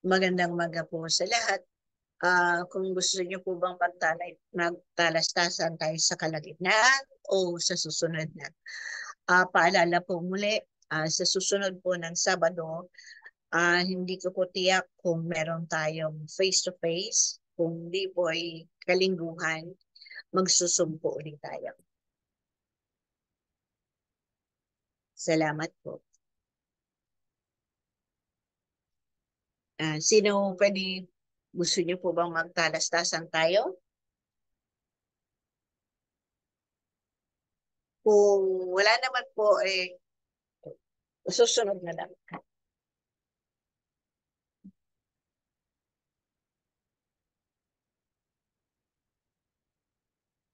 Magandang maga po sa lahat. Kung gusto niyo po bang magtalastasan tayo sa kalagitnaan o sa susunod na. Paalala po muli, sa susunod po ng Sabado, hindi ko po tiyak kung meron tayong face-to-face. Kung hindi po ay kalingguhan, magsusumpo ulit tayo. Salamat po. Sino pwede, gusto niyo po bang magtalastasan tayo? Kung wala naman po, susunod na lang.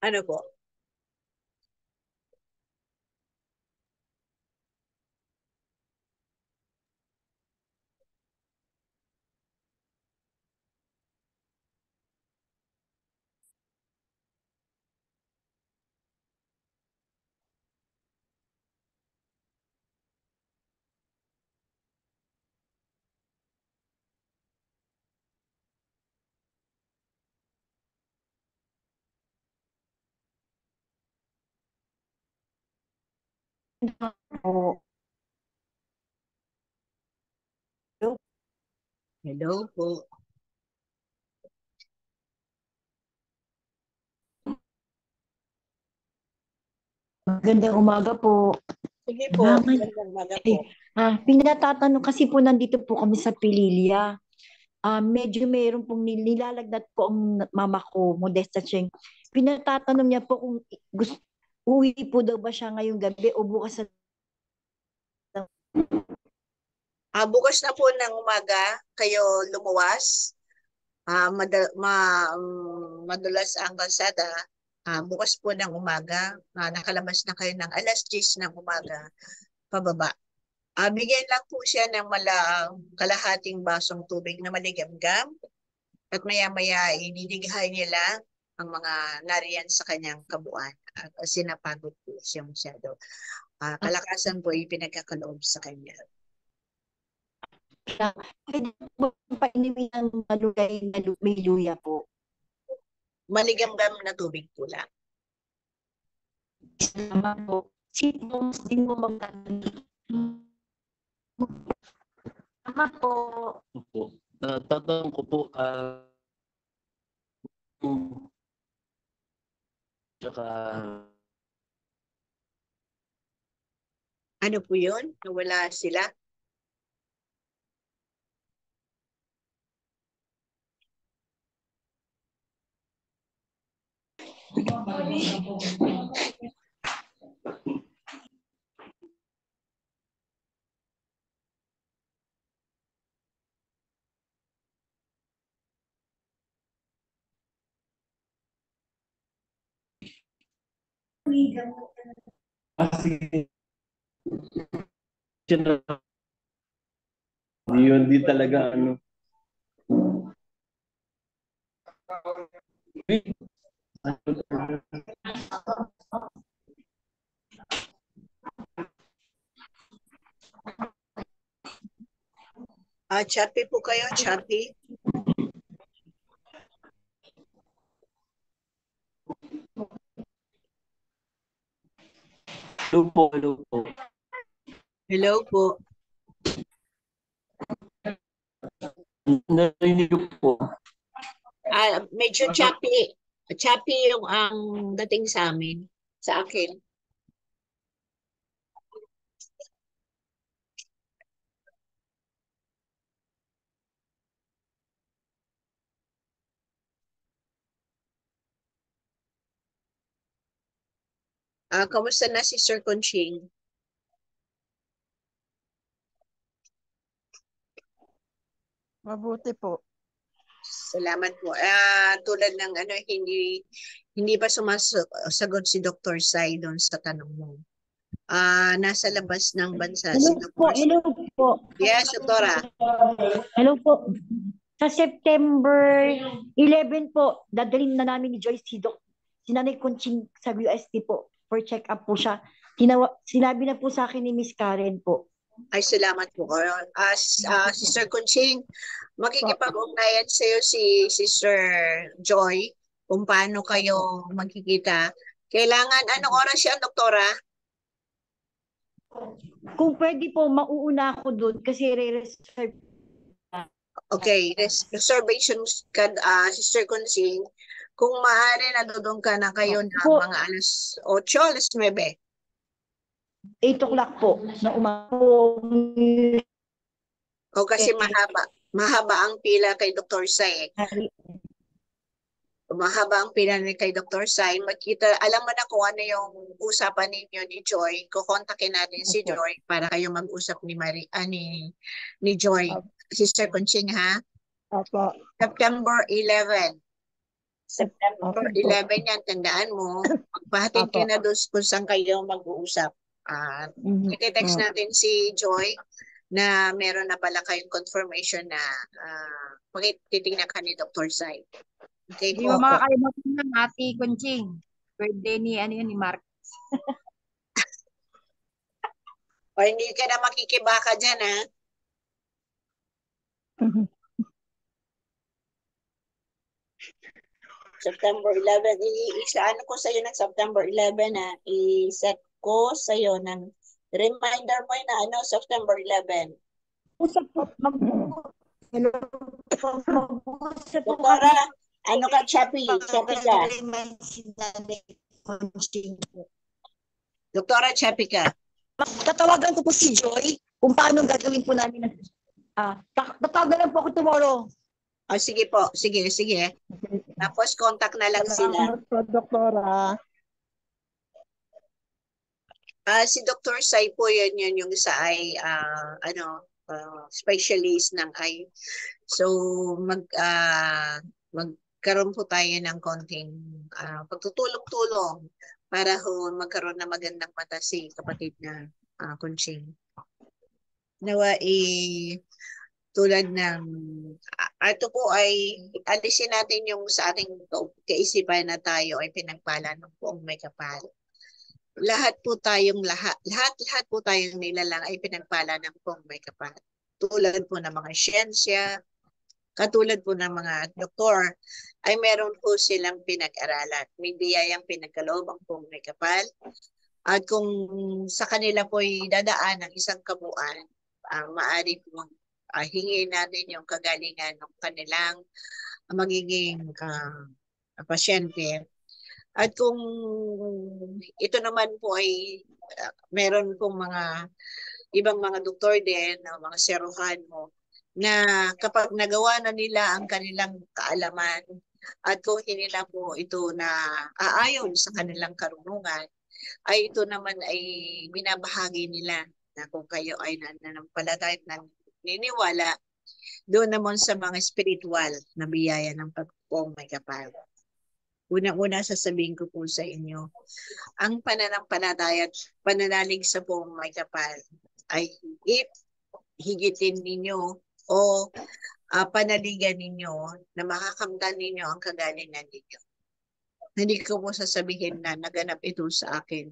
Ano po? Po. Hello po. Magandang umaga po. Sige po, Naman, magandang umaga po. pinatatanong kasi po nandito po kami sa Pililya. Medyo meron pong nilalagnat po ang mama ko, Modesta Cheng. Pinatatanong niya po kung gusto, uwi po daw ba siya ngayong gabi o bukas na. Bukas na po ng umaga, kayo lumuwas. Madulas ang kalsada. Bukas po ng umaga, nakalabas na kayo ng alas 10 ng umaga, pababa. Bigyan lang po siya ng kalahating basong tubig na maligamgam at maya-maya inidighay nila ang mga nariyan sa kanyang kabuuan. Kasi napagod po siya masyado. Kalakasan po ipinagkakaloob sa kanya. Pwede po painimin ng malulay na may luya po. Maligamgam na tubig po lang. Salamat po. Sino din mo magtatanong? Salamat po. Opo. Tatanong ko po, tsaka Ano po yun? Nawala sila? sige. Yun, di talaga ano. Chappy po kayo, Chappy? Hello po, hello po. Hello po. Narinig po. Medyo choppy. Choppy yung ang dating sa amin, sa akin. Kamusta na si Sir Conching? Mabuti po. Salamat po. Tulad ng hindi pa sumasagot si Dr. Sai doon sa tanong mo. Nasa labas ng bansa si Hello po, Dr. hello po. Yes, Doktora. Hello po. Sa September 11 po, dadalhin na namin ni Joyce si Nanay Conching sa UST po for check-up po siya. Sinabi na po sa akin ni Miss Karen po. Ay, salamat po. Sister Conching, makikipag-ugnayan sa iyo si Sister Joy kung paano kayo magkikita. Kailangan, anong oras yan, Doktora? Kung pwede po, mauuna ako doon kasi re-reserve. Okay, reservations ka, Sister Conching. Kung maaari, nandoon ka na kayo na Po. mga alas 8, alas 9. 8 o'clock po na umaga. O kasi mahaba ang pila kay Dr. Sai. Mahaba ang pila kay Dr. Sai. Alam mo na kung ano yung usapan ninyo ni Joy. Kukontakin natin si Opo. Joy para kayo mag-usap ni ni Joy. Sister Conching, ha? Opo. September 11. September Okay po. 11 yan, tandaan mo. Magpahatid kayo na doon kung saan kayo mag-uusap. Iti-text natin si Joy na meron na pala kayong confirmation na titingnan ka ni Dr. Sai. Okay Hindi po. mo makakalimutan ng Ate Conching. Birthday ni, ni Mark. O hindi ka na makikibaka dyan, ha? September 11. Ano ko sa'yo ng September 11, ha? I-set ko sa'yo ng reminder mo na September 11. Usap po. Hello. Doktora, ano ka, Chappy? Chappy ka. Doktora, Chappy ka. Tatawagan ko po si Joy kung paano gagawin po namin. Tatawagan lang po ako tomorrow. O, sige po. Sige. Tapos, contact na lang sila. Doktora. Si Dr. Sai po yun yung isa ay specialist ng eye. So magkaroon po tayo ng konting pagtutulong-tulong para magkaroon ng magandang mata si kapatid na Conching. Nawa tulad ng ito po ay alisin natin yung sa ating kaisipan na tayo ay pinagpala ng buong may kapal. Lahat po tayong nilalang ay pinagpala ng pong may kapal. Tulad po ng mga siyensya, katulad po ng mga doktor, ay meron po silang pinag-aralan. May biyayang pinagkaloob ang pong may kapal. At kung sa kanila po ay dadaan ng isang kabuuan, maaari po hingin natin yung kagalingan ng kanilang magiging pasyente. At kung ito naman po ay meron pong mga ibang mga doktor din, mga seruhan mo, na kapag nagawa na nila ang kanilang kaalaman at kung hindi na po ito na aayon sa kanilang karunungan, ay ito naman ay binabahagi nila na kung kayo ay nananampalataya at naniniwala doon naman sa mga spiritual na biyaya ng pagpong may kapal. Unang-una sasabihin ko po sa inyo, ang pananampalataya at pananalig sa pong may kapal ay higitin ninyo o panaligan ninyo na makakamtan ninyo ang kagalingan ninyo. Hindi ko po sasabihin na naganap ito sa akin.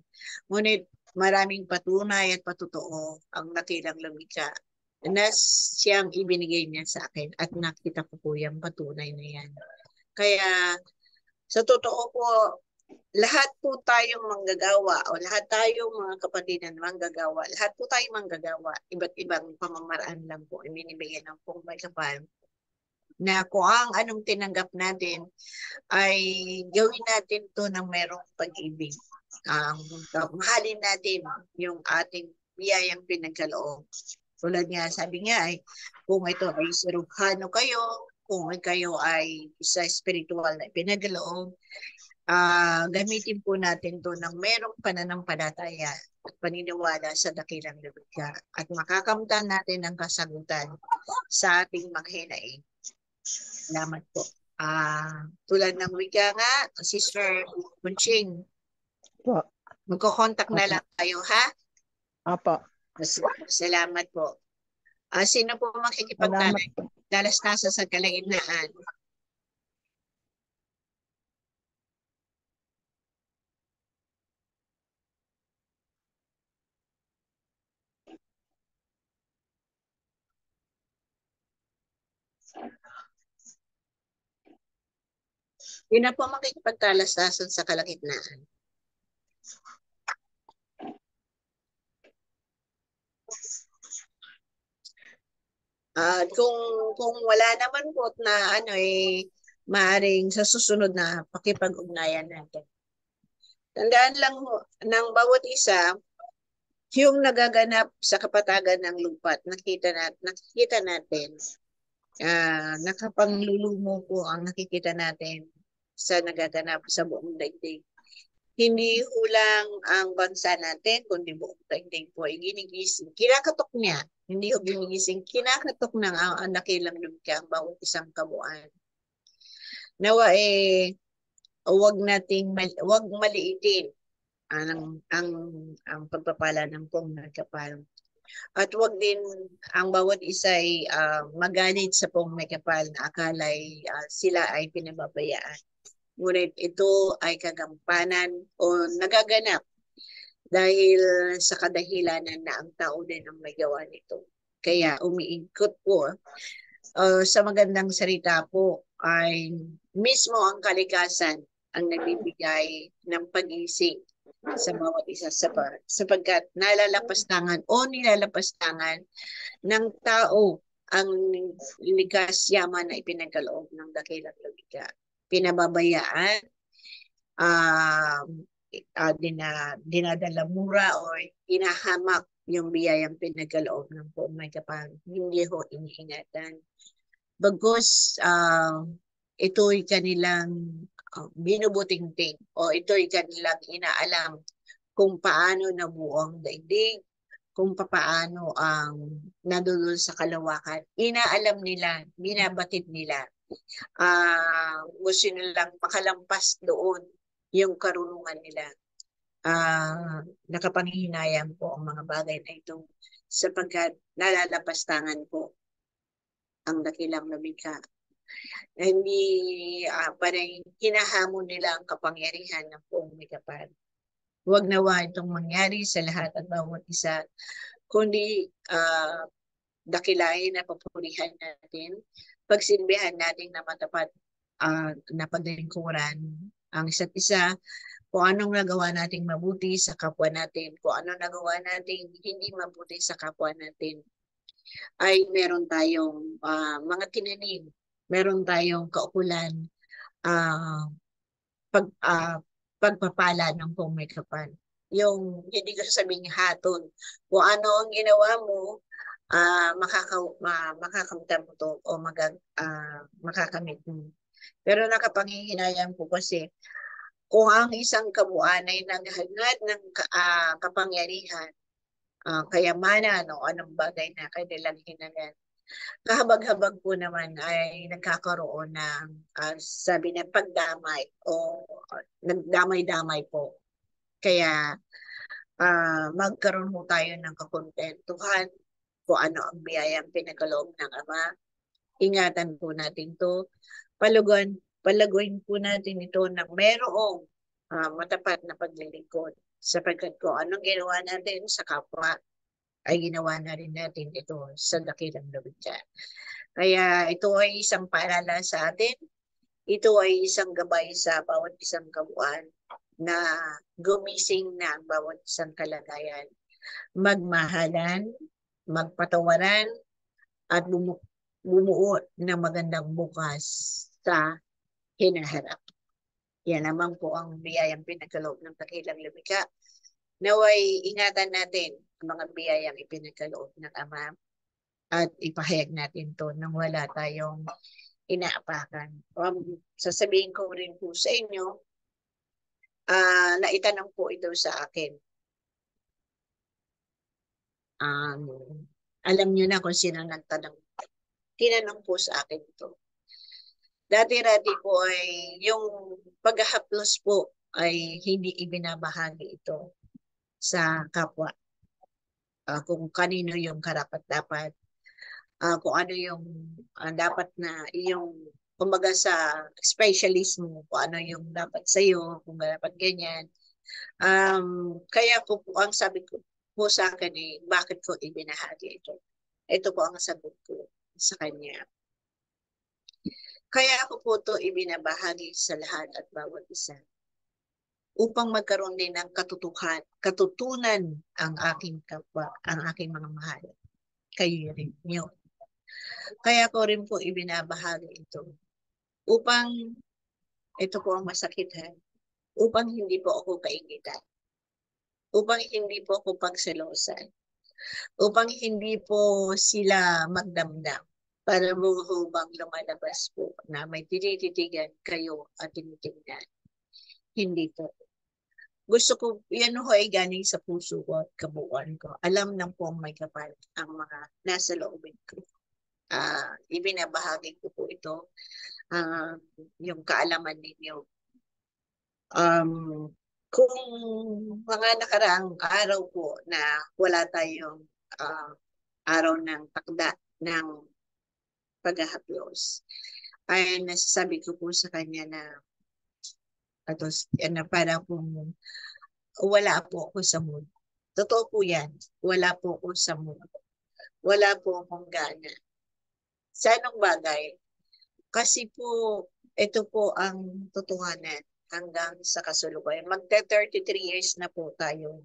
Ngunit maraming patunay at patotoo ang nakilang lumikha na siyang ibinigay niya sa akin at nakita ko po yung patunay na yan. Kaya sa totoo po, lahat po tayong manggagawa o lahat tayong mga kapatidan manggagawa, lahat po tayong manggagawa, iba't ibang pamamaraan lang po ay binibigyan ng pong may kapal na kung anong tinanggap natin ay gawin natin to ng merong pag-ibig. Mahalin natin yung ating biyayang pinagkaloob. Tulad nga, sabi nga ay kung ito ay siruhano kayo, kung kayo ay isa spiritual na pinagkaloob, gamitin po natin to ng merong pananampalataya at paniniwala sa dakilang lumikha at makakamtan natin ang kasagutan sa ating manghinaing. Salamat po. Tulad ng wika nga, Sister Conching, magko-contact na lang kayo, ha? Apo. Salamat po. Sino po makikipagdalas nasa sa kalagitnaan? Yun na po makikipagtalastasan sa kalagitnaan. At kung wala naman po na maaring sa susunod na pakipag-ugnayan natin. Tandaan lang ho, ng bawat isa, yung nagaganap sa kapatagan ng lupa, nakikita natin, nakapanglulumo po ang nakikita natin sa nagaganap sa buong daigdig. Hindi hulang ang bansa natin, kundi buong daigdig po ay ginigising. Kinakatok niya, hindi ho ginigising, kinakatok ng ang dakilang lumika ang bawat isang kabuuan. Nawa wag maliitin ang pagpapala ng pong nagkapal. At wag din ang bawat isa ay magalit sa pong may kapal na akala'y sila ay pinababayaan. Ngunit ito ay kagampanan o nagaganap dahil sa kadahilanan na ang tao din ang may gawa nito. Kaya umiikot po sa magandang salita po ay mismo ang kalikasan ang nagbibigay ng pag-ising sa bawat isa sapagkat nilalapastangan ng tao ang likas yaman na ipinagkaloob ng dakilang lumikha. Pinababayaan, dinadala mura o inahamak yung biyayang pinagkaloob ng buong may kapal. Hindi ho iniingatan. Bagkus ito'y kanilang binubutingting o ito'y kanilang inaalam kung paano nabuo ang daigdig, kung paano ang nadulol sa kalawakan. Inaalam nila, binabatid nila. Gusto nilang makalampas doon yung karunungan nila. Nakapanghihinayang po ang mga bagay na ito sapagkat nalalapastangan po ang dakilang lumikha. Hindi parang hinahamon nila ang kapangyarihan ng buong may kapal. Huwag nawa itong mangyari sa lahat at bawat isa, kundi dakilain na papurihan natin, pagsilbihan natin na matapat na paglingkuran ang isa't isa, kung anong nagawa nating mabuti sa kapwa natin, kung anong nagawa nating hindi mabuti sa kapwa natin, ay meron tayong mga tinanim, meron tayong kaukulan, pagpapala ng pong may kapal. Yung hindi ko sasabihin haton, kung ano ang ginawa mo, makakamtan mo to o makakamit mo. Pero nakapanghihinayang po kasi kung ang isang kabuuan ay naghangad ng kapangyarihan, kayamanan o anong bagay na kanilang hinagan, kahabag-habag po naman ay nagkakaroon ng sabi na pagdamay o nagdamay-damay po. Kaya magkaroon po tayo ng kakontentuhan kung ano ang biyayang pinagkaloob ng Ama. Ingatan po natin to. Palaguin po natin ito ng merong matapat na paglilingkod sapagkat kung anong ginawa natin sa kapwa ay ginawa na rin natin ito sa dakilang lumikha. Kaya ito ay isang paalala sa atin. Ito ay isang gabay sa bawat isang kabuuan na gumising na ang bawat isang kalagayan. Magmahalan, magpatawaran, at bumuo ng magandang bukas sa hinaharap. Yan naman po ang biyayang pinagkaloob ng dakilang lumikha. Naway ingatan natin ang mga biyayang ipinagkaloob ng Ama at ipahayag natin to nang wala tayong inaapakan. Sasabihin ko rin po sa inyo, naitanong po ito sa akin. Alam niyo na kung sino nagtanong. Tinanong po sa akin ito. Dati-dati po ay yung paghahaplos po ay hindi ibinabahagi ito sa kapwa. Kung kanino yung karapat-dapat, kung ano yung dapat na yung kumbaga sa specialist mo, kung ano yung dapat sa'yo, kung dapat ganyan. Kaya po ang sabi ko po sa akin bakit ko ibinahagi ito? Ito po ang sagot ko sa kanya. Kaya ako po ito ibinabahagi sa lahat at bawat isa upang magkaroon din ng katutunan ang aking kapwa, ang aking mga mahal. Kayo rin niyo. Kaya ko rin po ibinabahagi ito upang, ito po ang masakit ha, upang hindi po ako kaingitan, upang hindi po ako pagselosan, upang hindi po sila magdamdam. Para mo bang lumalabas po na may tinititigan kayo at tinitingnan. Hindi po. Gusto ko, yan ho ay galing sa puso ko at kabuuan ko. Alam ng po may kapal ang mga nasa loobin ko. Ibinabahagi ko po ito, yung kaalaman ninyo. Kung mga nakaraang araw po na wala tayong araw ng takda ng paghahaplos, ay nasasabi ko po sa kanya na parang kung wala po ako sa mood. Totoo po yan. Wala po ako sa mood. Wala po akong gana. Sa anong bagay? Kasi po, ito po ang totohanan hanggang sa kasalukuyan. Magta-33 years na po tayo.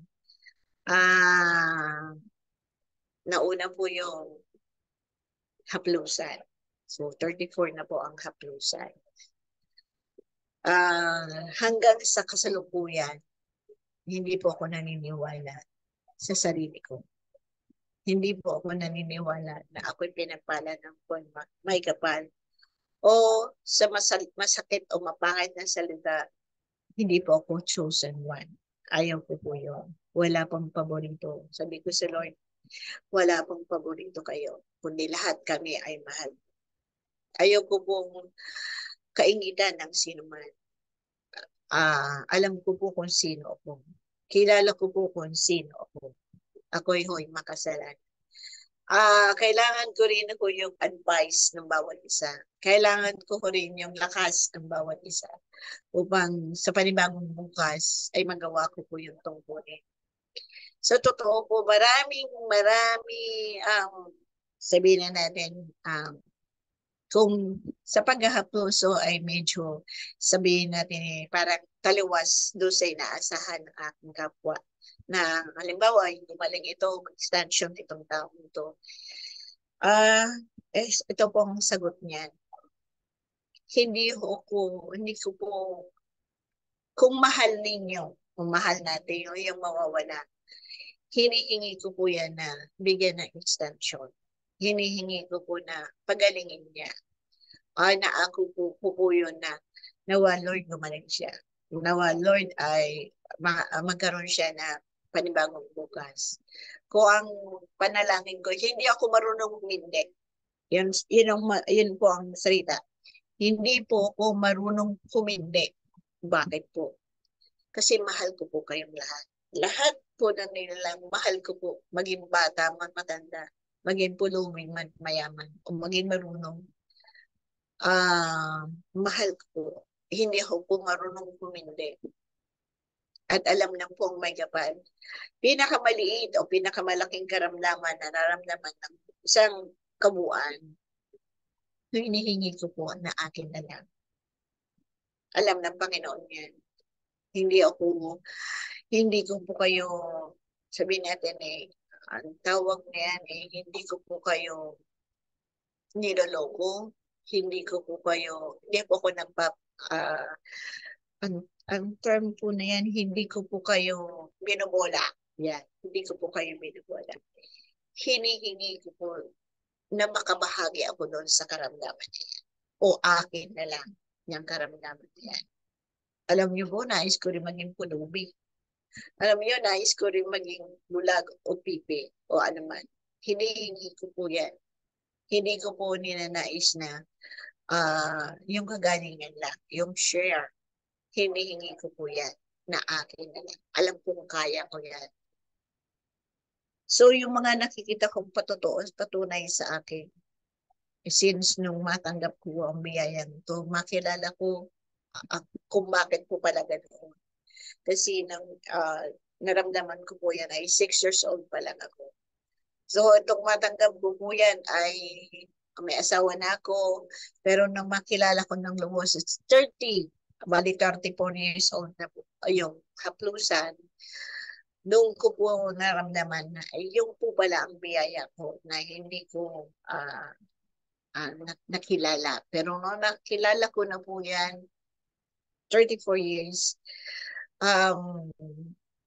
Nauna po yung haplusan. So, 34 na po ang haplusan. Hanggang sa kasalukuyan, hindi po ako naniniwala sa sarili ko. Hindi po ako naniniwala na ako'y pinagpala ng may kapal. O sa masakit o mapangit na salita, hindi po ako chosen one. Ayaw ko po yun. Wala pang paborito. Sabi ko sa Lord, wala pang paborito kayo, kundi lahat kami ay mahal. Ayaw ko pong kaingitan ng sino man. Alam ko po kung sino ako. Kilala ko po kung sino ako. Ako'y ho'y makasalan. Kailangan ko rin ako yung advice ng bawat isa. Kailangan ko rin yung lakas ng bawat isa upang sa panibagong bukas ay magawa ko po yung tungkulin. Sa totoo po, marami, sabihin na natin, kung sa paghahapluso ay medyo sabihin natin parang taliwas doon sa inaasahan ng aking kapwa na halimbawa hindi maling ito extension itong taong ito. Ito po ang sagot niyan. Hindi ko po, kung mahal natin yung mawawala, hinihingi ko po yan na bigyan ng extension. Hinihingi ko po na pagalingin niya. Na ako po yun na nawa Lord gumaling siya. Nawa Lord ay magkaroon siya na panibagong bukas. Kung ang panalangin ko, hindi ako marunong humindi. Yun po ang salita. Hindi po ako marunong humindi. Bakit po? Kasi mahal ko po kayong lahat. Lahat po na nilang mahal ko po, maging bata, matanda, maging puluming, mayaman, o maging marunong. Mahal ko po. Hindi ako po marunong humindi. At alam ng po ang may kapal. Pinakamaliit o pinakamalaking karamdaman na naramdaman ng isang kabuuan, hinihingi ko po na akin na lang. Alam ng Panginoon yan. Hindi ko po kayo, sabihin natin ang tawag na yan hindi ko po kayo niloloko. Hindi ko po kayo, hindi po ako ang term po na yan, hindi ko po kayo binubola. Yan, hindi ko po kayo binubola. Hinihingi ko po na makabahagi ako doon sa karamdaman niya. O akin na lang yung karamdaman niya. Alam niyo po, nais ko rin maging pulubi. Alam niyo, nais ko rin maging bulag o pipi o anuman. Hinihingi ko po yan. Hindi ko po ninanais na yung kagalingan lang, yung share. Hinihingi ko po yan na akin na lang. Alam kong kaya ko yan. So yung mga nakikita kong patunay sa akin, since nung matanggap ko ang biyayang ito, makilala ko kung bakit po pala ganoon. Kasi naramdaman ko po yan ay 6 years old pa lang ako. So itong matanggap ko po yan ay may asawa na ako, pero nung makilala ko ng lubos, it's 30, bali 34 years old na po, yung haplusan, nung ko po naramdaman na yung po pala ang biyaya ko na hindi ko nakilala. Pero nung nakilala ko na po yan, 34 years, um,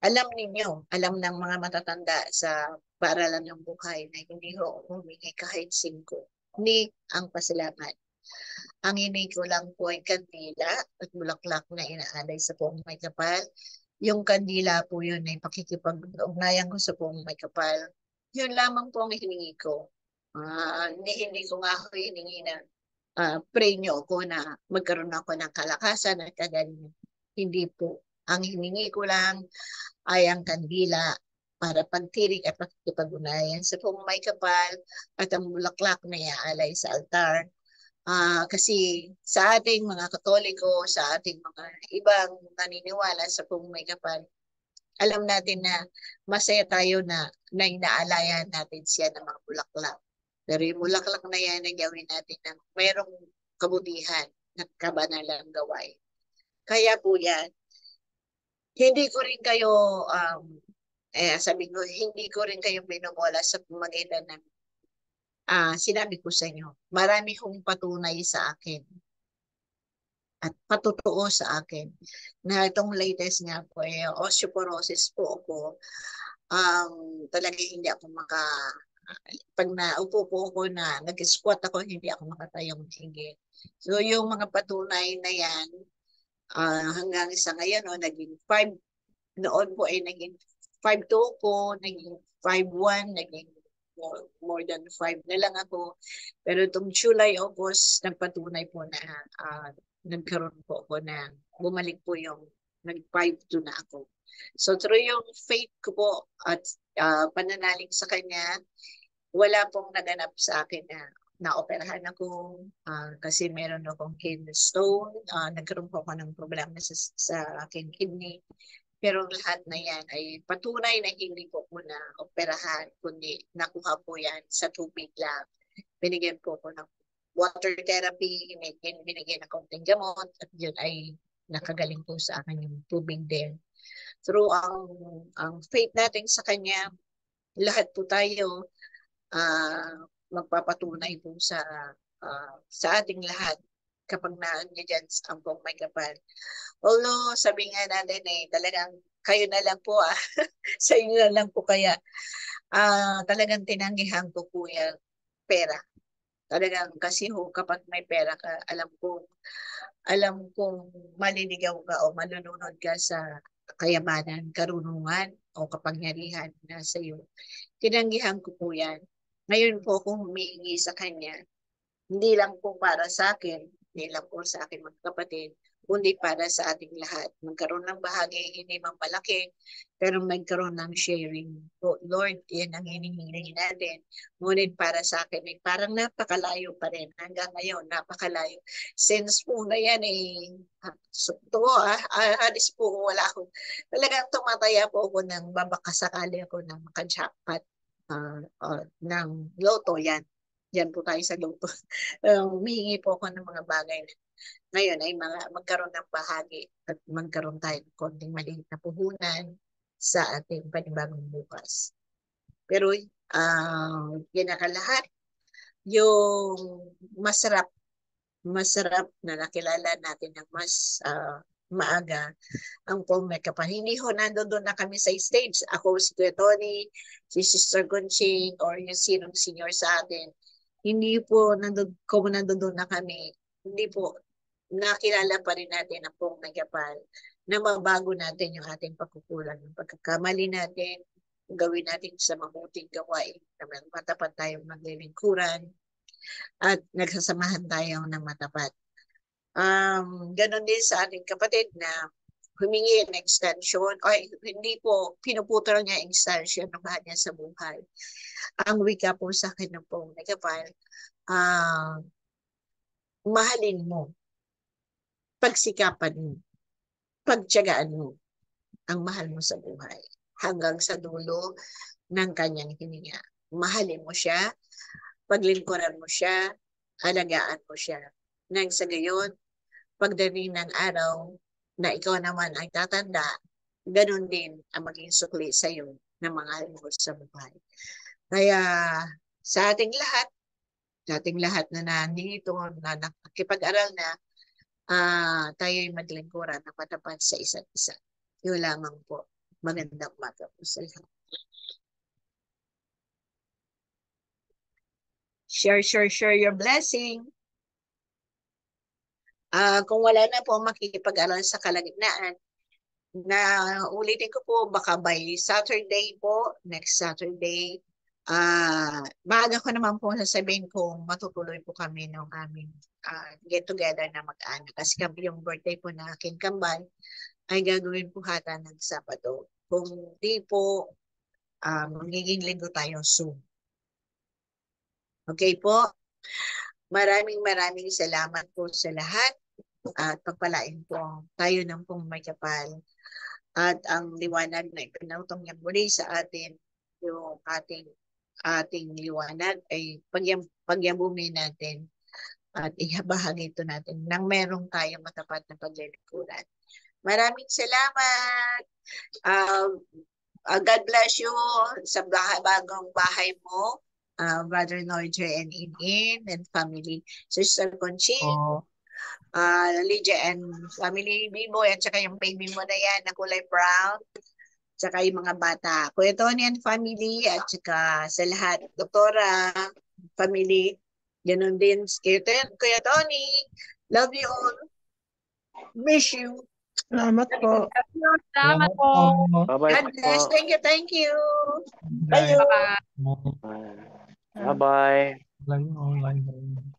alam ninyo, alam ng mga matatanda sa paaralan ng buhay na hindi ko humingi kahit 5. Ni ang pasalamat. Ang hiningi ko lang po ay kandila at bulaklak na inaalay sa poong may kapal. Yung kandila po yun ay pakikipag-ugnayan ko sa poong may kapal. Yun lamang po ang hiningi ko. Hindi ko nga ako hiningi na pray nyo ako na magkaroon ako ng kalakasan at kagalingan. Hindi po. Ang hiningi ko lang ay ang kandila para pagtirik at pakikipag-unayan sa poong may kapal at ang bulaklak na iaalay sa altar. Kasi sa ating mga Katoliko, sa ating mga ibang naniniwala sa poong may kapal, alam natin na masaya tayo na inaalayan natin siya ng mga bulaklak. Pero yung bulaklak na yan ay gawin natin ng mayroong kabutihan ng kabanalang gawain. Kaya po yan, hindi ko rin kayo, sabi ko, hindi ko rin kayo binobola sa pamagitan ng sinabi ko sa inyo. Marami kong patunay sa akin at patotoo sa akin na itong latest nga po osteoporosis po ako. Talaga hindi ako pag naupo po ako na nag-squat ako, hindi ako makatayong higit. So yung mga patunay na yan, hanggang sa ngayon, naging 5, noon po ay naging 5'2" ko, naging 5'1", naging more than 5 na lang ako. Pero itong July, August, nagpatunay po na nagkaroon po ako na bumalik po yung nag-5'2" na ako. So through yung faith ko po at pananalig sa kanya, wala pong naganap sa akin na naoperahan ako kasi meron akong kidney stone. Nagkaroon po ako ng problema sa aking kidney. Pero lahat na yan ay patunay na hindi po po na operahan, kundi nakuha po yan sa tubig lang. Binigyan po ko ng water therapy, binigyan ng konting gamot, at yun ay nakagaling po sa akin yung tubig din. Through ang faith natin sa Kanya, lahat po tayo magpapatunay po sa ating lahat kapag nandiyan ang pong may kapal. Although sabi nga natin talagang kayo na lang po sa inyo na lang po kaya talagang tinanggihan ko po yung pera. Talagang kasi kapag may pera ka, alam kong maliligaw ka o malulunod ka sa kayamanan, karunungan o kapangyarihan na sa iyo. Tinanggihan ko po yan. Ngayon po kung humihingi sa Kanya, hindi lang po para sa akin, hindi lang po sa akin mga kapatid, kundi para sa ating lahat. Magkaroon ng bahagi, hindi man malaki, pero magkaroon ng sharing. Lord, yan ang hinihingi natin. Ngunit para sa akin, parang napakalayo pa rin. Hanggang ngayon, napakalayo. Since po na yan, alis po wala ako. Talagang tumataya po ako ng babakasakali ako ng makajackpot ng loto yan. Yan po tayo sa loto. Humingi po ako ng mga bagay na ngayon ay magkaroon ng bahagi at magkaroon tayo ng konting maliit na puhunan sa ating panibagong bukas. Pero kinakalahat, yung masarap na nakilala natin ng mas maaga ang Paul Mecapa. Hindi ho nandoon na kami sa stage. Ako, si Kuya Tony, si Sister Gonching, or yung sinong senior sa atin. Hindi po nandoon na kami. Hindi po nakilala pa rin natin ang Pong Nagapal na mabago natin yung ating pagkukulang, yung pagkakamali natin, gawin natin sa mabuting gawain na matapat tayong maglilingkuran at nagsasamahan tayo ng matapat. Ganon din sa ating kapatid na humingi ng extension, ay hindi po, pinuputol niya extension ng bahag niya sa buhay. Ang wika po sa akin ng Pong Nagapal, mahalin mo, pagsikapan mo, pagtiyagaan mo ang mahal mo sa buhay hanggang sa dulo ng kanyang hininga. Mahalin mo siya, paglingkuran mo siya, alagaan mo siya. Nang sa gayon, pagdating ng araw na ikaw naman ay tatanda, ganun din ang maging sukli sa iyo ng mga mo sa buhay. Kaya sa ating lahat na nandito, na nakikipag-aral na, tayo'y maglingkuran ng matapat sa isa't isa. Yun lamang po. Magandang umaga po sa lahat. Share your blessing. Kung wala na po makikipag-aral sa kalagitnaan, na ulitin ko po, baka by Saturday po, next Saturday, maaga ko naman po sasabihin kung matutuloy po kami ng aming get together na mag-anak. Kasi yung birthday po na aking kambal ay gagawin po hata ng Sabado. Kung di po, magiging linggo tayo soon. Okay po? Maraming salamat po sa lahat. At pagpalain po tayo ng pong may kapal. At ang liwanag na ipinutong niya muli sa atin, yung ating liwanag ay pagyabumi natin at ihabahagi ito natin nang merong tayong matapat na paglilingkuran. Maraming salamat. God bless you sa bagong bahay mo, Brother Noyger and Inin and family. Sister Conching, Lydia and family, Biboy, at saka yung baby mo na yan na kulay brown, at saka yung mga bata. Kuya Tony and family, at saka sa lahat, Doktora, family, ganun din. Kuya Tony, love you all. Miss you. Salamat po. Salamat po. Bye-bye God bless. po. Thank you. Bye. Bye. Bye-bye. Online.